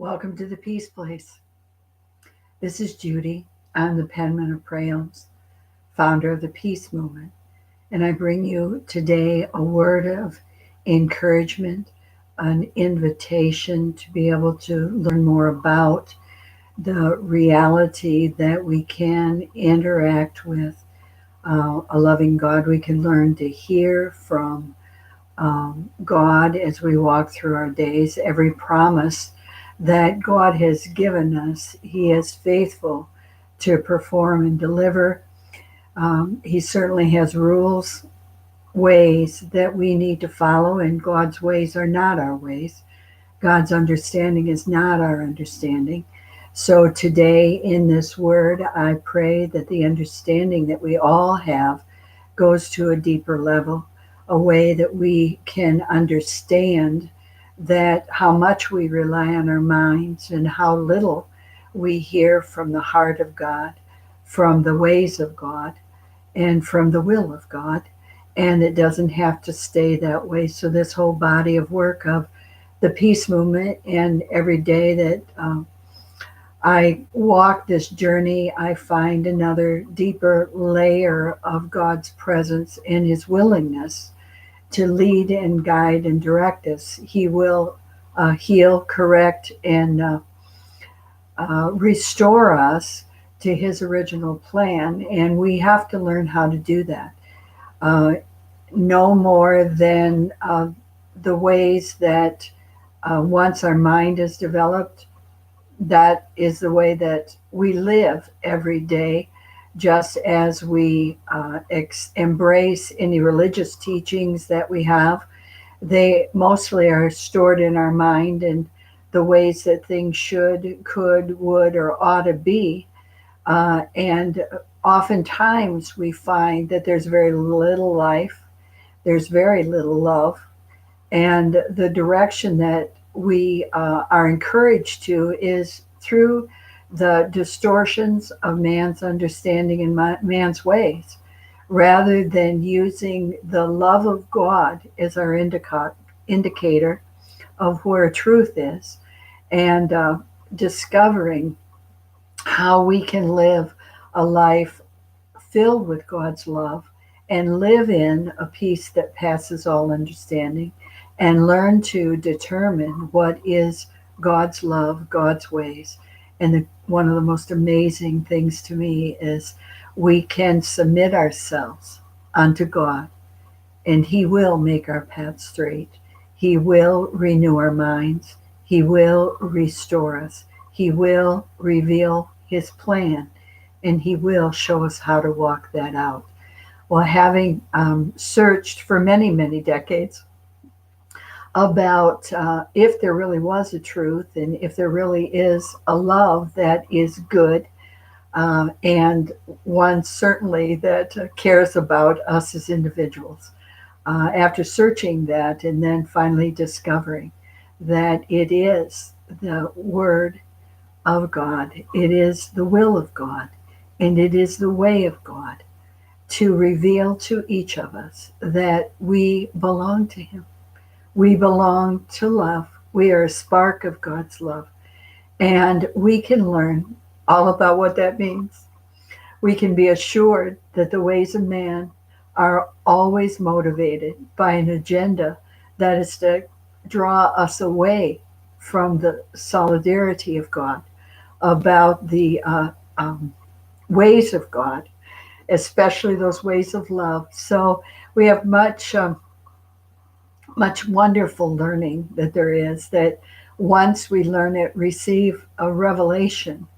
Welcome to the Peace Place. This is Judy. I'm the penman of Prayums, founder of the Peace Movement, and I bring you today a word of encouragement, an invitation to be able to learn more about the reality that we can interact with a loving God. We can learn to hear from God as we walk through our days. Every promise that God has given us, He is faithful to perform and deliver. He certainly has rules, ways that we need to follow, and God's ways are not our ways. God's understanding is not our understanding. So today, in this word, I pray that the understanding that we all have goes to a deeper level, a way that we can understand that how much we rely on our minds and how little we hear from the heart of God, from the ways of God, and from the will of God. And it doesn't have to stay that way. So this whole body of work of the peace movement, and every day that I walk this journey, I find another deeper layer of God's presence and His willingness to lead and guide and direct us. He will heal, correct, and restore us to His original plan, and we have to learn how to do that. Uh, no more than the ways that once our mind is developed, that is the way that we live every day, just as we embrace any religious teachings that we have. They mostly are stored in our mind, and the ways that things should, could, would, or ought to be. And oftentimes we find that there's very little life, there's very little love, and the direction that we are encouraged to is through the distortions of man's understanding and man's ways, rather than using the love of God as our indicator of where truth is, and discovering how we can live a life filled with God's love and live in a peace that passes all understanding, and learn to determine what is God's love, God's ways. And one of the most amazing things to me is we can submit ourselves unto God, and He will make our path straight. He will renew our minds. He will restore us. He will reveal His plan, and He will show us how to walk that out. Well, having searched for many, many decades about if there really was a truth and if there really is a love that is good, and one certainly that cares about us as individuals. After searching that and then finally discovering that it is the Word of God, it is the will of God, and it is the way of God to reveal to each of us that we belong to Him. We belong to love. We are a spark of God's love. And we can learn all about what that means. We can be assured that the ways of man are always motivated by an agenda that is to draw us away from the solidarity of God, about the ways of God, especially those ways of love. So we have much wonderful learning that there is, that once we learn it, receive a revelation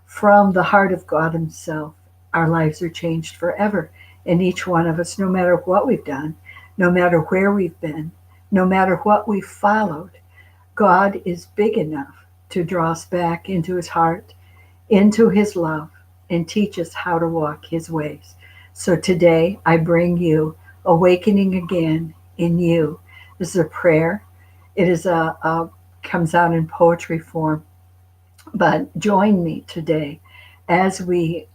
from the heart of God Himself, our lives are changed forever. And each one of us, no matter what we've done, no matter where we've been, no matter what we've followed, God is big enough to draw us back into His heart, into His love, and teach us how to walk His ways. So today I bring you awakening again in you. This is a prayer. It is comes out in poetry form. But join me today as we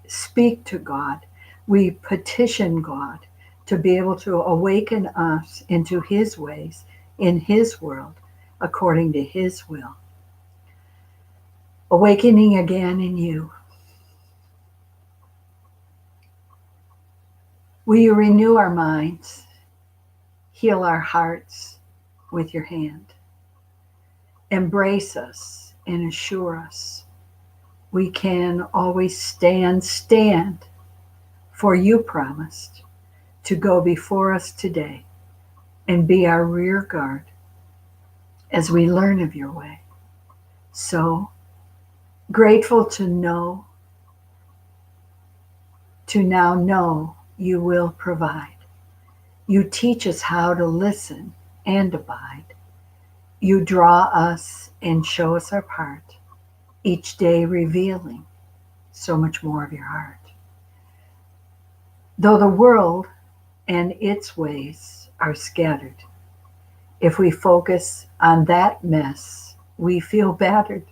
speak to God. We petition God to be able to awaken us into His ways, in His world, according to His will. awakening again in you. Will you renew our minds, heal our hearts with your hand, embrace us and assure us we can always stand, for you promised to go before us today and be our rear guard as we learn of your way. So grateful to now know you will provide. You teach us how to listen and abide. You draw us and show us our part, each day revealing so much more of your heart. Though the world and its ways are scattered, if we focus on that mess, we feel battered.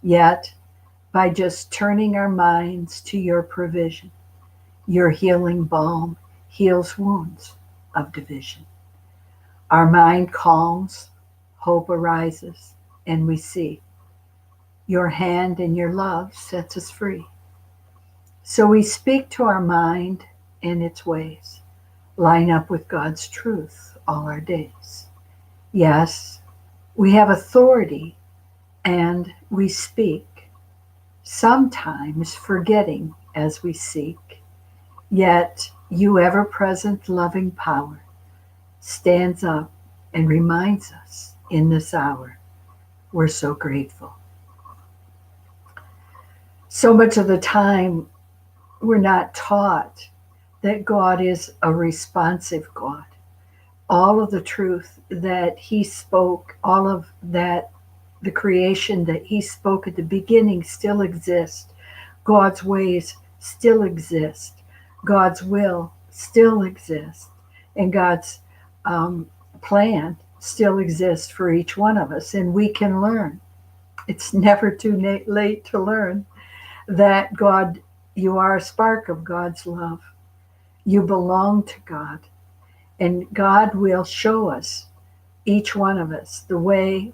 Yet, by just turning our minds to your provision, your healing balm heals wounds of division. Our mind calms, hope arises, and we see your hand and your love sets us free. So we speak to our mind and its ways, line up with God's truth all our days. Yes, we have authority and we speak, sometimes forgetting as we seek. Yet you ever-present loving power stands up and reminds us in this hour. We're so grateful. So much of the time, we're not taught that God is a responsive God. All of the truth that he spoke, all of that, the creation that he spoke at the beginning still exists. God's ways still exist. God's will still exists. And God's plan still exists for each one of us. And we can learn. It's never too late to learn that God, you are a spark of God's love. You belong to God. And God will show us, each one of us, the way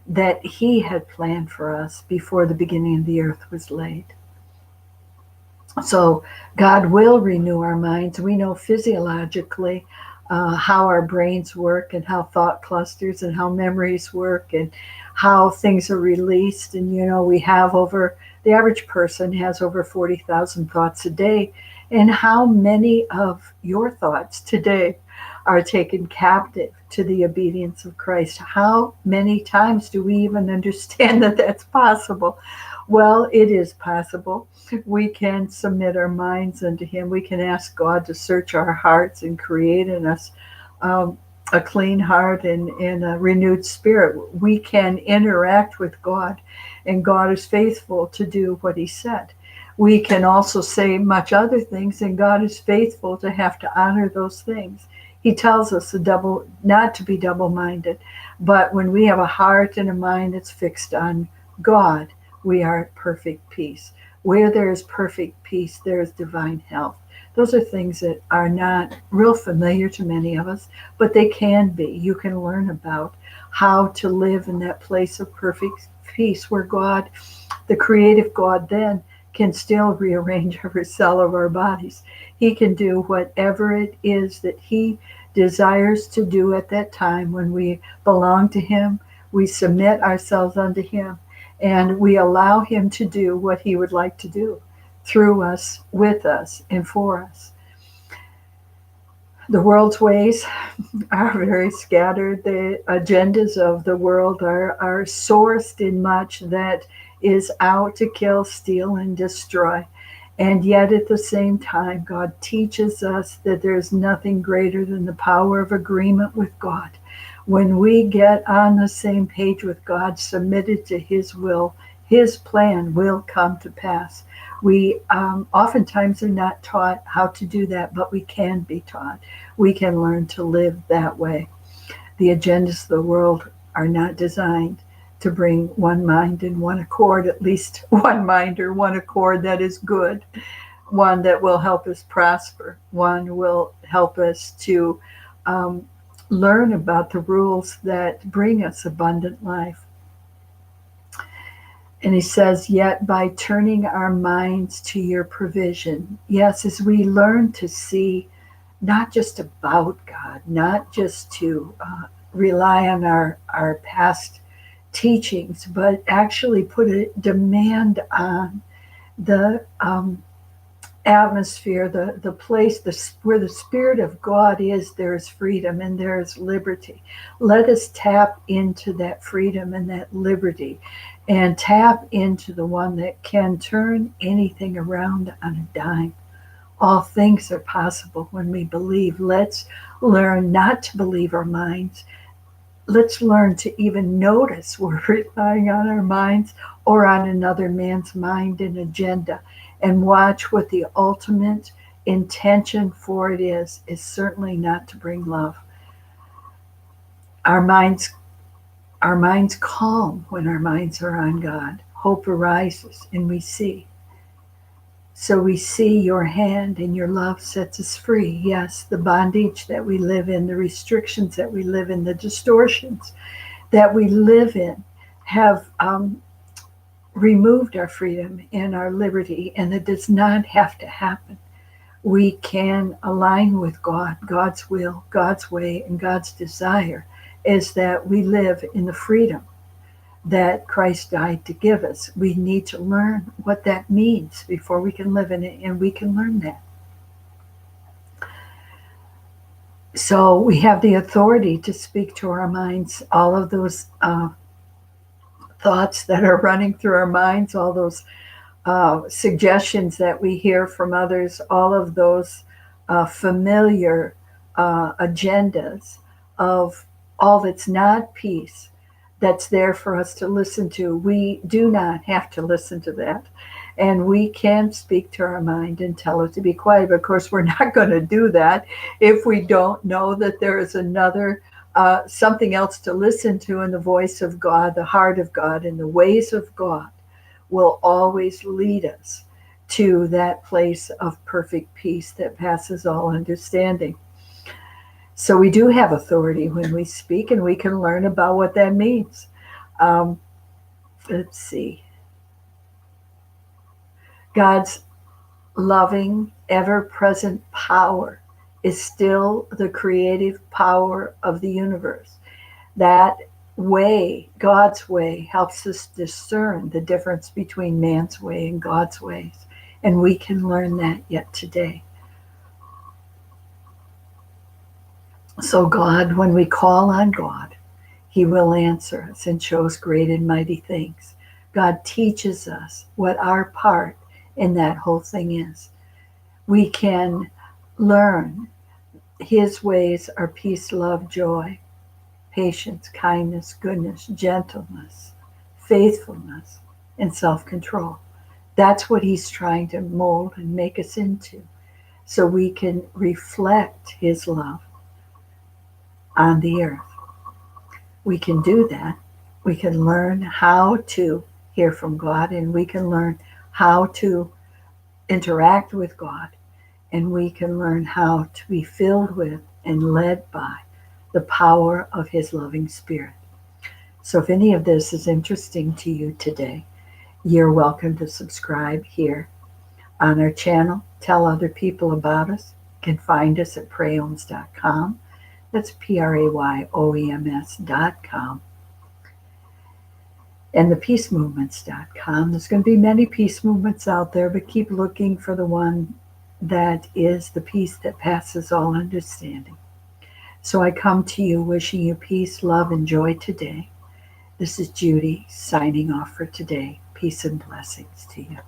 that he had planned for us before the beginning of the earth was laid. So God will renew our minds. We know physiologically how our brains work and how thought clusters and how memories work and how things are released. And, we have the average person has over 40,000 thoughts a day. And how many of your thoughts today are taken captive to the obedience of Christ? How many times do we even understand that that's possible? Well, it is possible. We can submit our minds unto him. We can ask God to search our hearts and create in us a clean heart and a renewed spirit. We can interact with God, and God is faithful to do what he said. We can also say much other things, and God is faithful to have to honor those things. He tells us not to be double-minded, but when we have a heart and a mind that's fixed on God, we are at perfect peace. Where there is perfect peace, there is divine health. Those are things that are not real familiar to many of us, but they can be. You can learn about how to live in that place of perfect peace where God, the creative God, then can still rearrange every cell of our bodies. He can do whatever it is that he desires to do at that time when we belong to him. We submit ourselves unto him, and we allow him to do what he would like to do through us, with us, and for us. The world's ways are very scattered. The agendas of the world are sourced in much that is out to kill, steal, and destroy. And yet at the same time, God teaches us that there's nothing greater than the power of agreement with God. When we get on the same page with God, submitted to his will, his plan will come to pass. We oftentimes are not taught how to do that, but we can be taught. We can learn to live that way. The agendas of the world are not designed to bring one mind and one accord, at least one mind or one accord that is good, one that will help us prosper, one will help us to learn about the rules that bring us abundant life. And he says, yet by turning our minds to your provision, yes, as we learn to see not just about God, not just to rely on our past teachings, but actually put a demand on the atmosphere, the place where the Spirit of God is, there is freedom and there is liberty. Let us tap into that freedom and that liberty and tap into the one that can turn anything around on a dime. All things are possible when we believe. Let's learn not to believe our minds. Let's learn to even notice we're relying on our minds or on another man's mind and agenda, and watch what the ultimate intention for it is certainly not to bring love. Our minds calm when our minds are on God. Hope arises and we see. So we see your hand and your love sets us free. Yes, the bondage that we live in, the restrictions that we live in, the distortions that we live in have removed our freedom and our liberty, and it does not have to happen. We can align with God, God's will, God's way, and God's desire is that we live in the freedom that Christ died to give us. We need to learn what that means before we can live in it, and we can learn that. So we have the authority to speak to our minds, all of those thoughts that are running through our minds, all those suggestions that we hear from others, all of those familiar agendas of all that's not peace that's there for us to listen to. We do not have to listen to that. And we can speak to our mind and tell it to be quiet. But of course, we're not going to do that if we don't know that there is another, something else to listen to in the voice of God, the heart of God, and the ways of God will always lead us to that place of perfect peace that passes all understanding. So we do have authority when we speak, and we can learn about what that means. Let's see. God's loving, ever-present power is still the creative power of the universe. That way, God's way, helps us discern the difference between man's way and God's ways. And we can learn that yet today. So God, when we call on God, he will answer us and show us great and mighty things. God teaches us what our part in that whole thing is. We can learn his ways are peace, love, joy, patience, kindness, goodness, gentleness, faithfulness, and self-control. That's what he's trying to mold and make us into, so we can reflect his love on the earth. We can do that. We can learn how to hear from God, and we can learn how to interact with God, and we can learn how to be filled with and led by the power of his loving Spirit. So if any of this is interesting to you today, you're welcome to subscribe here on our channel. Tell other people about us. You can find us at prayoms.com. That's prayoems.com. And the peacemovements.com. There's going to be many peace movements out there, but keep looking for the one that is the peace that passes all understanding. So I come to you wishing you peace, love, and joy today. This is Judy signing off for today. Peace and blessings to you.